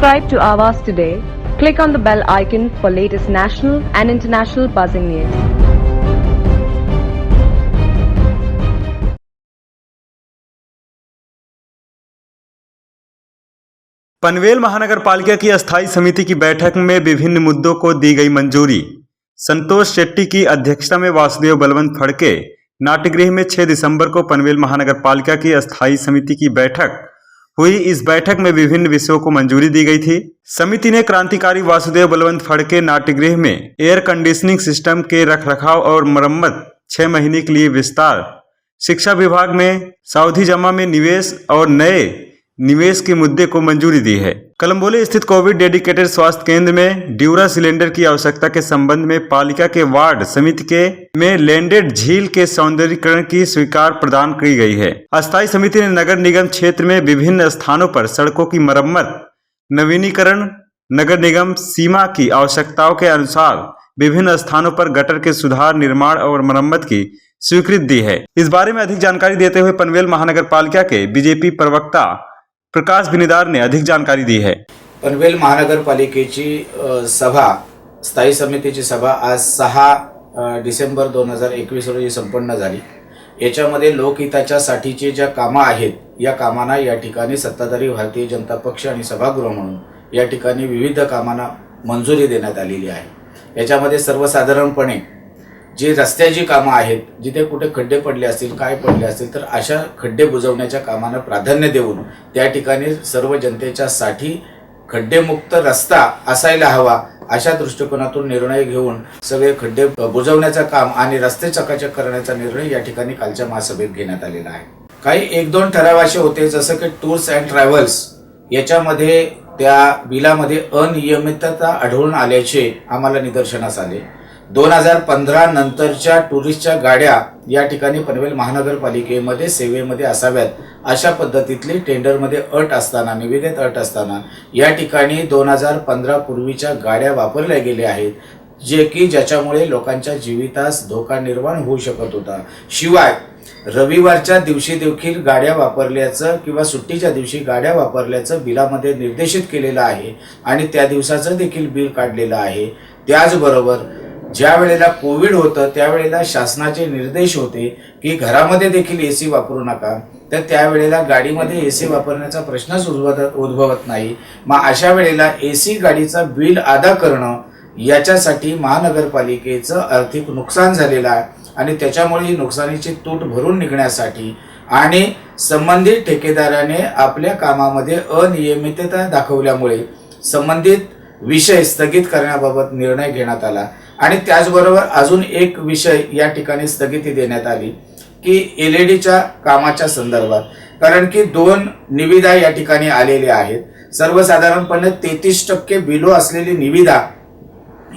Subscribe to Awaaz today. Click on the bell icon for latest national and international buzzing news. Panvel महानगर पालिका की अस्थायी समिति की बैठक में विभिन्न मुद्दों को दी गई मंजूरी। संतोष शेट्टी की अध्यक्षता में वासुदेव बलवंत फड़के नाट्यगृह में 6 दिसंबर को पनवेल महानगर पालिका की अस्थायी समिति की बैठक हुई। इस बैठक में विभिन्न विषयों को मंजूरी दी गई थी। समिति ने क्रांतिकारी वासुदेव बलवंत फड़के नाट्यगृह में एयर कंडीशनिंग सिस्टम के रखरखाव और मरम्मत 6 महीने के लिए विस्तार, शिक्षा विभाग में सावधि जमा में निवेश और नए निवेश के मुद्दे को मंजूरी दी है। कलम्बोली स्थित कोविड डेडिकेटेड स्वास्थ्य केंद्र में ड्यूरा सिलेंडर की आवश्यकता के संबंध में पालिका के वार्ड समिति के में लैंडेड झील के सौंदर्यीकरण की स्वीकार प्रदान की गई है। अस्थायी समिति ने नगर निगम क्षेत्र में विभिन्न स्थानों पर सड़कों की मरम्मत, नवीनीकरण, नगर निगम सीमा की आवश्यकताओं के अनुसार विभिन्न स्थानों पर गटर के सुधार, निर्माण और मरम्मत की स्वीकृति दी है। इस बारे में अधिक जानकारी देते हुए पनवेल महानगर पालिका के बीजेपी प्रवक्ता प्रकाश बिनीदार ने अधिक जानकारी दी है। पनवेल महानगरपालिकेची सभा, स्थायी समितीची सभा आज 6 डिसेंबर 2021 रोजी संपन्न झाली। याच्यामध्ये लोकहिताच्या साठीचे ज्या कामं आहेत या कामांना या ठिकाणी सत्ताधारी भारतीय जनता पक्ष आणि सभागृह म्हणून या ठिकाणी विविध कामांना मंजुरी देण्यात आलेली आहे। याच्यामध्ये सर्वसाधारणपणे जे रस्त्याची कामं आहेत, जिथे कुठे खड्डे पडले असतील, काय पडले असतील, तर अशा खड्डे बुजवण्याच्या कामांना प्राधान्य देऊन त्या ठिकाणी सर्व जनतेच्या साठी खड्डेमुक्त रस्ता असायला हवा अशा दृष्टिकोनातून निर्णय घेऊन सगळे खड्डे बुजवण्याचं काम आणि रस्ते चकाचक करण्याचा निर्णय या ठिकाणी कालच्या महासभेत घेण्यात आलेला आहे। काही 1-2 ठराव असे होते, जसं की टूर्स अँड ट्रॅव्हल्स याच्यामध्ये त्या बिलामध्ये अनियमितता आढळून आल्याचे आम्हाला निदर्शनास आले। 2015 नंतरच्या टुरिस्टच्या गाड्या या ठिकाणी पनवेल महानगरपालिकेमध्ये सेवेमध्ये असाव्यात अशा पद्धतीतली टेंडरमध्ये अट असताना, निविदेत अट असताना या ठिकाणी 2015 पूर्वीच्या गाड्या वापरल्या गेल्या आहेत, जे की ज्याच्यामुळे लोकांच्या जीवितास धोका निर्माण होऊ शकत होता। शिवाय रविवारच्या दिवशी देखील गाड्या वापरल्याचं किंवा सुट्टीच्या दिवशी गाड्या वापरल्याचं बिलामध्ये निर्देशित केलेलं आहे आणि त्या दिवसाचं देखील बिल काढलेलं आहे। त्याचबरोबर ज्या वेळेला कोविड होतं त्यावेळेला शासनाचे निर्देश होते की घरामध्ये देखील एसी वापरू नका, तर त्यावेळेला गाडीमध्ये एसी वापरण्याचा प्रश्नच उद्भवत नाही। मग अशा वेळेला एसी गाडीचा बिल अदा करणं याच्यासाठी महानगरपालिकेचं आर्थिक नुकसान झालेलं आहे आणि त्याच्यामुळे ही नुकसानीची तूट भरून निघण्यासाठी आणि संबंधित ठेकेदाराने आपल्या कामामध्ये अनियमितता दाखवल्यामुळे संबंधित विषय स्थगित करण्याबाबत निर्णय घेण्यात आला। आणि त्याचबरोबर अजून एक विषय या ठिकाणी स्थगिती देण्यात आली की एलईडीच्या कामाच्या संदर्भात, कारण की 2 निविदा या ठिकाणी आलेल्या आहेत। सर्वसाधारणपणे 33% बिलो असलेली निविदा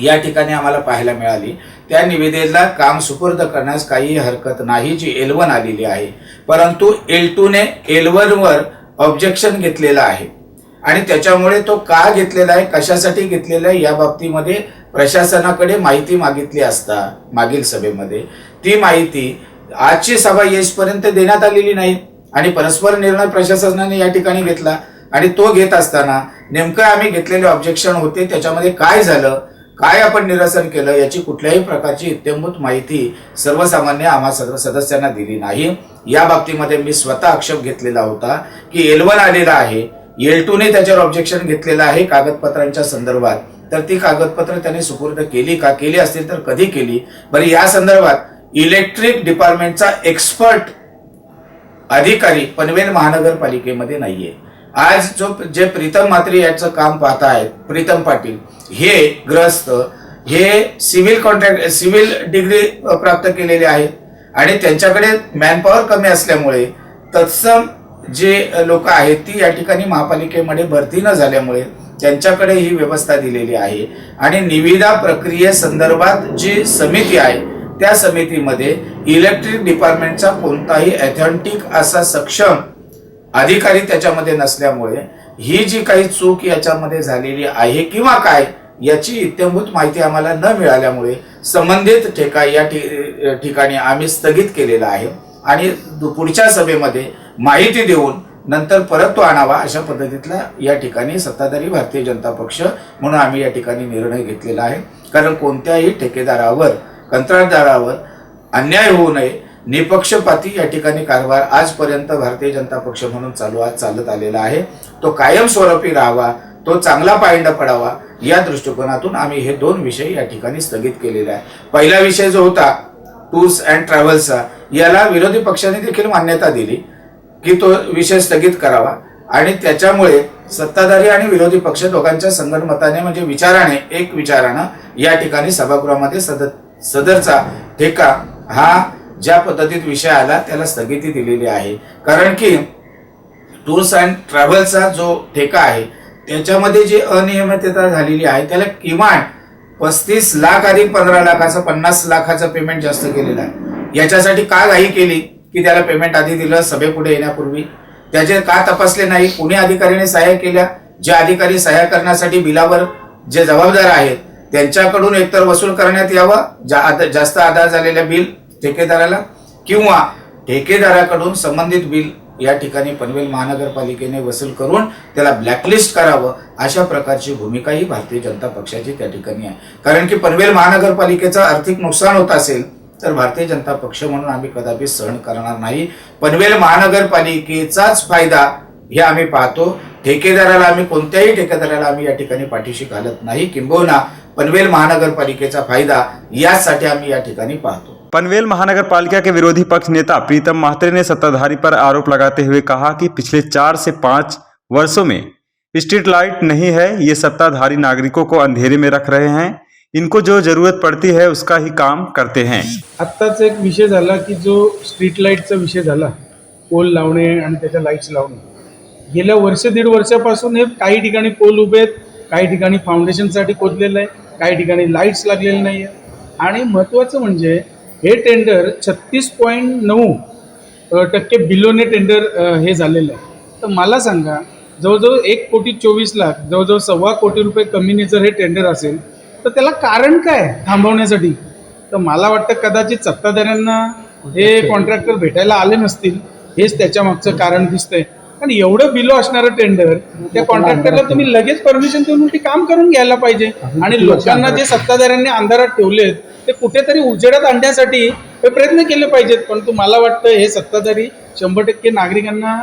या ठिकाणी आम्हाला पाहायला मिळाली। त्या निविदेला काम सुपूर्द करण्यास काही हरकत नाही, जी L1 आलेली आहे, परंतु L2 ने L1 वर ऑब्जेक्शन घेतलेलं आहे आणि त्याच्यामुळे तो का घेतलेला आहे, कशासाठी घेतलेला आहे या बाबतीमध्ये प्रशासनाकडे माहिती मागितली असता मागील सभेमध्ये ती माहिती आजची सभा येईपर्यंत देण्यात आलेली नाही आणि परस्पर निर्णय प्रशासनाने या ठिकाणी घेतला आणि तो घेत असताना नेमकं आम्ही घेतलेले ऑब्जेक्शन होते त्याच्यामध्ये काय झालं, काय आपण निरसन केलं याची कुठल्याही प्रकारची इत्थंभूत माहिती सर्वसामान्य आम्हा सदस्यांना दिली नाही। या बाबतीमध्ये मी स्वतः आक्षेप घेतलेला होता की L1 आलेला आहे, L2 ने त्याच्यावर ऑब्जेक्शन घेतलेलं आहे कागदपत्रांच्या संदर्भात, तर ती कागदपत्र त्यांनी सुपूर्द केली का, केली असतील तर कधी केली बरं। या संदर्भात इलेक्ट्रिक डिपार्टमेंटचा एक्सपर्ट अधिकारी पनवेल महानगरपालिकेमध्ये नाहीये। आज जे प्रीतम म्हात्रे याचं काम पाहत आहेत, प्रीतम पाटील हे ग्रस्त हे सिव्हिल डिग्री प्राप्त केलेले आहेत आणि त्यांच्याकडे मॅनपॉवर कमी असल्यामुळे तत्सम जे लोक आहेत ती या ठिकाणी महापालिकेमध्ये भरती न झाल्यामुळे त्यांच्याकडे ही व्यवस्था दिलेली आहे आणि निविदा प्रक्रियेसंदर्भात जी समिती आहे त्या समितीमध्ये इलेक्ट्रिक डिपार्टमेंटचा कोणताही ऑथेंटिक असा सक्षम अधिकारी त्याच्यामध्ये नसल्यामुळे ही जी काही चूक याच्यामध्ये झालेली आहे किंवा काय याची इत्थंभूत माहिती आम्हाला न मिळाल्यामुळे संबंधित ठिकाणी आम्ही स्थगित केलेला आहे आणि पुढच्या सभेमध्ये माहिती देऊन नंतर परत तो आणावा, अशा पद्धतीतला या ठिकाणी सत्ताधारी भारतीय जनता पक्ष म्हणून आम्ही या ठिकाणी निर्णय घेतलेला आहे. कारण कोणत्याही ठेकेदारावर, कंत्राटदारावर अन्याय होऊ नये, निपक्षपाती या ठिकाणी कारभार आजपर्यंत भारतीय जनता पक्ष म्हणून चालत आलेला आहे. तो कायमस्वरूपी राहावा, तो चांगला पायंडा पडावा, या दृष्टिकोनातून आम्ही हे 2 विषय या ठिकाणी स्थगित केलेले आहे. पहिला विषय जो होता टूर्स अँड ट्रॅव्हल्सचा, याला विरोधी पक्षाने देखील मान्यता दिली की तो विषय स्थगित करावा आणि त्याच्यामुळे सत्ताधारी आणि विरोधी पक्ष दोघांच्या संगनमताने म्हणजे एक विचारानं या ठिकाणी सभागृहामध्ये सदरचा ठेका हा ज्या पद्धतीत विषय आला त्याला स्थगिती दिलेली आहे. कारण की टूर्स अँड ट्रॅव्हल्सचा जो ठेका आहे त्याच्यामध्ये जी अनियमितता झालेली आहे त्याला किमान 35 लाख अधिक 15 लाखाचं 50 लाखाचं पेमेंट जास्त केलेलं आहे. याच्यासाठी का घाई केली की त्याला पेमेंट आधी दिलं सभेपुढे येण्यापूर्वी? त्याचे का तपासले नाही? कुणी अधिकाऱ्याने सह्या केल्या? जे अधिकारी सह्या करण्यासाठी बिलावर जे जबाबदार आहेत त्यांच्याकडून एकतर वसूल करण्यात यावं जास्त आधार झालेल्या बिल ठेकेदाराला, किंवा ठेकेदाराकडून संबंधित बिल या ठिकाणी पनवेल महानगरपालिकेने वसूल करून त्याला ब्लॅकलिस्ट करावं, अशा प्रकारची भूमिका ही भारतीय जनता पक्षाची त्या ठिकाणी आहे. कारण की पनवेल महानगरपालिकेचं आर्थिक नुकसान होत असेल तर भारतीय जनता पक्ष म्हणून आम्ही कदापि सहन करणार नाही. पनवेल महानगरपालिकेचाच फायदा हे आम्ही पाहतो. कोणत्याही ठेकेदाराला आम्ही या ठिकाणी पाठीशी घालत नाही, किंबहुना पनवेल महानगरपालिकेचा फायदा यासाठी आम्ही या ठिकाणी पाहतो. पनवेल महानगर पालिका के विरोधी पक्ष नेता प्रीतम महात्रे ने सत्ताधारी पर आरोप लगाते हुए कहा कि पिछले 4 से 5 वर्षों में स्ट्रीट लाइट नहीं है, ये सत्ताधारी नागरिकों को अंधेरे में रख रहे हैं. इनको जो जरूरत पड़ती है उसका ही काम करते हैं. आत्ताच एक विषय झाला की जो स्ट्रीट लाईटचा विषय झाला, पोल लावणे आणि त्याच्या लाईट्स लावणे. गेल्या 1-1.5 वर्षापासून हे काही ठिकाणी पोल उभे आहेत, काही ठिकाणी फाउंडेशनसाठी खोदलेलं आहे, काही ठिकाणी लाईट्स लागलेले नाही आहे. आणि महत्त्वाचं म्हणजे हे टेंडर 36.9% बिलोने टेंडर हे झालेलं आहे. तर मला सांगा, जवळजवळ 1,24,00,000 जवळजवळ 1.25 कोटी रुपये कमीने जर हे टेंडर असेल तर त्याला कारण काय थांबवण्यासाठी? तर मला वाटतं कदाचित सत्ताधाऱ्यांना हे कॉन्ट्रॅक्टर भेटायला आले नसतील, हेच त्याच्या मागचं कारण दिसतंय. कारण एवढं बिलो असणारं टेंडर त्या कॉन्ट्रॅक्टरला तुम्ही लगेच परमिशन देऊन ते काम करून घ्यायला पाहिजे. आणि लोकांना जे सत्ताधाऱ्यांनी अंधारात ठेवलेत ते कुठेतरी उजेडात आणण्यासाठी हे प्रयत्न केले पाहिजेत. परंतु मला वाटतं हे सत्ताधारी 100% नागरिकांना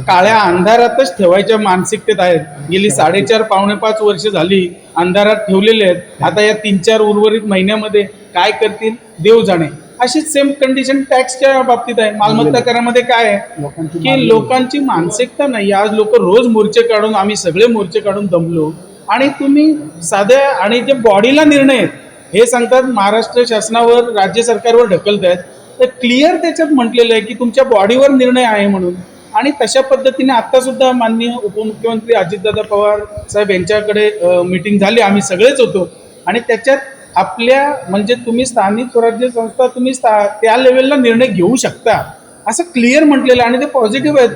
काळ्या अंधारातच ठेवायच्या मानसिकतेत आहेत. गेली 4.5-5 वर्ष झाली अंधारात ठेवलेले आहेत. आता या 3-4 उर्वरित महिन्यामध्ये काय करतील देव जाणे. अशीच सेम कंडिशन टॅक्सच्या बाबतीत आहे. मालमत्ता करामध्ये काय आहे की लोकांची मानसिकता नाही. आज लोक रोज मोर्चे काढून, आम्ही सगळे मोर्चे काढून दमलो. आणि तुम्ही साध्या आणि जे बॉडीला निर्णय आहेत हे सांगतात महाराष्ट्र शासनावर, राज्य सरकारवर ढकलत आहेत. तर क्लिअर त्याच्यात म्हटलेलं आहे की तुमच्या बॉडीवर निर्णय आहे म्हणून. आणि तशा पद्धतीने आत्तासुद्धा माननीय उपमुख्यमंत्री अजितदादा पवार साहेब यांच्याकडे मीटिंग झाली, आम्ही सगळेच होतो. आणि त्याच्यात आपल्या म्हणजे तुम्ही स्थानिक स्वराज्य संस्था तुम्ही त्या लेवलला निर्णय घेऊ शकता असं क्लिअर म्हटलेलं. आणि ते पॉझिटिव्ह आहेत.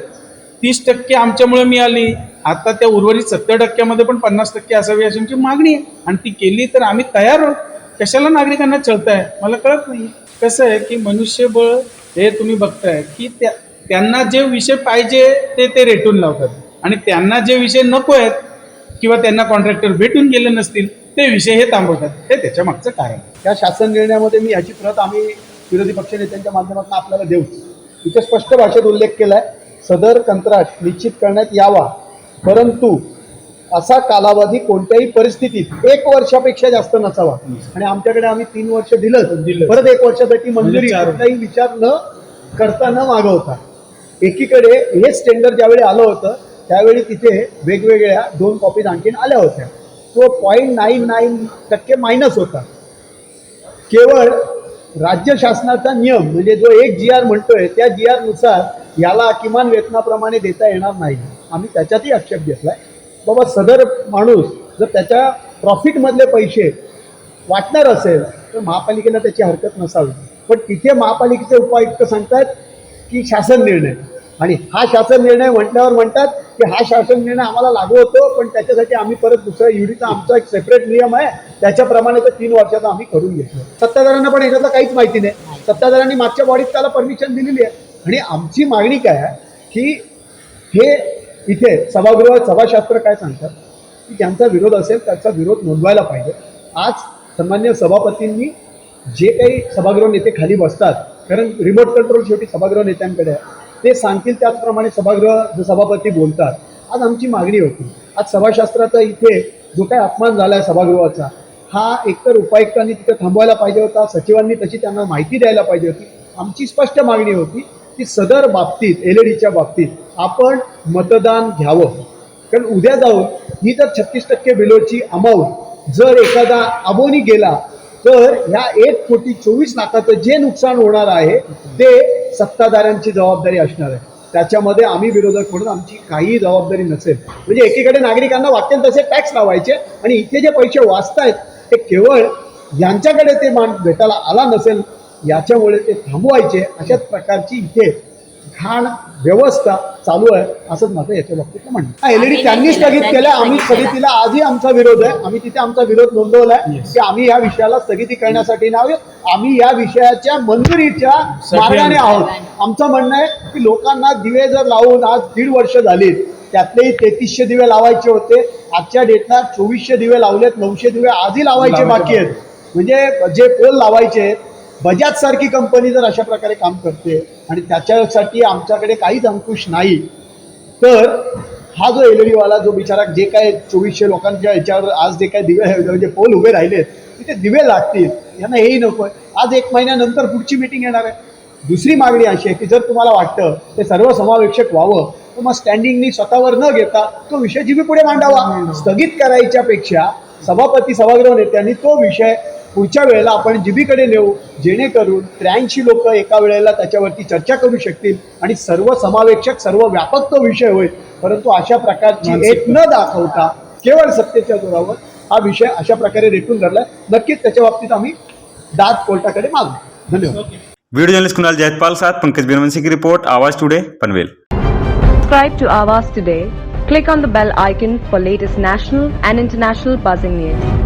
30% आमच्यामुळे मिळाली. आता त्या उर्वरित 70% पण 50% असावी अशी आमची मागणी आहे. आणि ती केली तर आम्ही तयार आहोत. कशाला नागरिकांना चळताय मला कळत नाही. कसं आहे की मनुष्यबळ हे तुम्ही बघताय की त्यांना जे विषय पाहिजे ते रेटून लावतात. आणि त्यांना जे विषय नको आहेत किंवा त्यांना कॉन्ट्रॅक्टर भेटून गेले नसतील ते विषय हे थांबवतात. हे त्याच्या मागचं कारण. त्या शासन निर्णयामध्ये मी याची प्रत आम्ही विरोधी पक्षनेत्यांच्या माध्यमातून आपल्याला देऊ. इथे स्पष्ट भाषेत उल्लेख केला आहे, सदर कंत्राट निश्चित करण्यात यावा, परंतु असा कालावधी कोणत्याही परिस्थितीत 1 वर्षापेक्षा जास्त नसावा. आणि आमच्याकडे आम्ही 3 वर्ष दिलं, परत 1 वर्षासाठी मंजुरी कुठलाही विचार न करता न मागवता. एकीकडे हेच टेंडर ज्यावेळी आलं होतं त्यावेळी तिथे वेगवेगळ्या 2 कॉपीज आणखीन आल्या होत्या. तो 0.99% मायनस होता. केवळ राज्य शासनाचा नियम म्हणजे जो एक GR म्हणतोय त्या GR नुसार याला किमान वेतनाप्रमाणे देता येणार नाही. आम्ही त्याच्यातही आक्षेप घेतलाय. बाबा सदर माणूस जर त्याच्या प्रॉफिटमधले पैसे वाटणार असेल तर महापालिकेला त्याची हरकत नसावी. पण तिथे महापालिकेचे उपायुक्त सांगतात की शासन निर्णय, आणि हा शासन निर्णय म्हटल्यावर म्हणतात की हा शासन निर्णय आम्हाला लागू होतो, पण त्याच्यासाठी आम्ही परत दुसऱ्या युडीचा आमचा एक सेपरेट नियम आहे त्याच्याप्रमाणे तर 3 वर्षाचा आम्ही करून घेतलं. सत्ताधाऱ्यांना पण याच्यातलं काहीच माहिती नाही. सत्ताधाऱ्यांनी मागच्या बॉडीत त्याला परमिशन दिलेली आहे. आणि आमची मागणी काय आहे की हे इथे सभाशास्त्र काय सांगतात की ज्यांचा विरोध असेल त्याचा विरोध नोंदवायला पाहिजे. आज सन्मान्य सभापतींनी जे काही सभागृह नेते खाली बसतात, कारण रिमोट कंट्रोल शेवटी सभागृह नेत्यांकडे आहे, ते सांगतील त्याचप्रमाणे सभापती बोलतात. आज आमची मागणी होती, आज सभाशास्त्राचा इथे जो काही अपमान झाला आहे सभागृहाचा, हा एकतर उपायुक्तांनी तिथे थांबवायला पाहिजे होता, सचिवांनी तशी त्यांना माहिती द्यायला पाहिजे होती. आमची स्पष्ट मागणी होती की सदर बाबतीत LED बाबतीत आपण मतदान घ्यावं, कारण उद्या जाऊन ही जर 36% बिलोची अमाऊंट जर एखादा अबोनी गेला तर ह्या 1,24,00,000 जे नुकसान होणार आहे ते सत्ताधाऱ्यांची जबाबदारी असणार आहे. त्याच्यामध्ये आम्ही विरोधक म्हणून आमची काही जबाबदारी नसेल. म्हणजे एकीकडे नागरिकांना वाटेल तसे टॅक्स लावायचे आणि इथे जे पैसे वाचतायत ते केवळ यांच्याकडे ते मान भेटायला आला नसेल याच्यामुळे ते थांबवायचे. अशाच प्रकारची इथे घाण व्यवस्था चालू आहे असंच माझं याच्या बाबतीत म्हणणं. LED त्यांनी स्थगित केल्या, आम्ही स्थगितीला आजही आमचा विरोध आहे. आम्ही तिथे आमचा विरोध नोंदवलाय की आम्ही या विषयाला स्थगिती करण्यासाठी नाही, आम्ही या विषयाच्या मंजुरीच्या मार्गाने आहोत. आमचं म्हणणं आहे की लोकांना दिवे जर लावून आज 1.5 वर्ष झाली, त्यातलेही 3300 दिवे लावायचे होते, आजच्या डेटला 2400 दिवे लावलेत, 900 दिवे आजही लावायचे बाकी आहेत. म्हणजे जे पोल लावायचे, बजाज सारखी कंपनी जर अशा प्रकारे काम करते आणि त्याच्यासाठी आमच्याकडे काहीच अंकुश नाही, तर हा जो LED वाला जो बिचारा जे काय 2400 लोकांच्या याच्यावर आज जे काय दिवे म्हणजे पोल उभे राहिलेत तिथे दिवे लागतील, यांना हेही नको आहे. आज 1 महिन्यानंतर पुढची मीटिंग येणार आहे. दुसरी मागणी अशी आहे की जर तुम्हाला वाटतं ते सर्वसमावेशक व्हावं तर मग स्टँडिंगनी स्वतःवर न घेता तो विषय जीबी पुढे मांडावा. स्थगित करायच्या पेक्षा सभागृह नेत्यांनी तो विषय पुढच्या वेळेला आपण जीबीकडे नेऊ, जेणेकरून 83 लोक एका वेळेला त्याच्यावरती चर्चा करू शकतील आणि सर्वसमावेशक सर्व व्यापक तो विषय होईल. परंतु अशा प्रकारची एक न दाखवता केवळ सत्तेच्या जोरावर हा विषय अशा प्रकारे रेटून धरलाय. नक्कीच त्याच्या बाबतीत आम्ही दाद कोर्टाकडे मागू. धन्यवाद. वीडियो जर्नलिस्ट कुणाल जयतपाल साथ पंकज बीरवंशी की रिपोर्ट, आवाज today, Panvel. Subscribe to Awaaz today. Click on the bell icon for latest national and international buzzing news.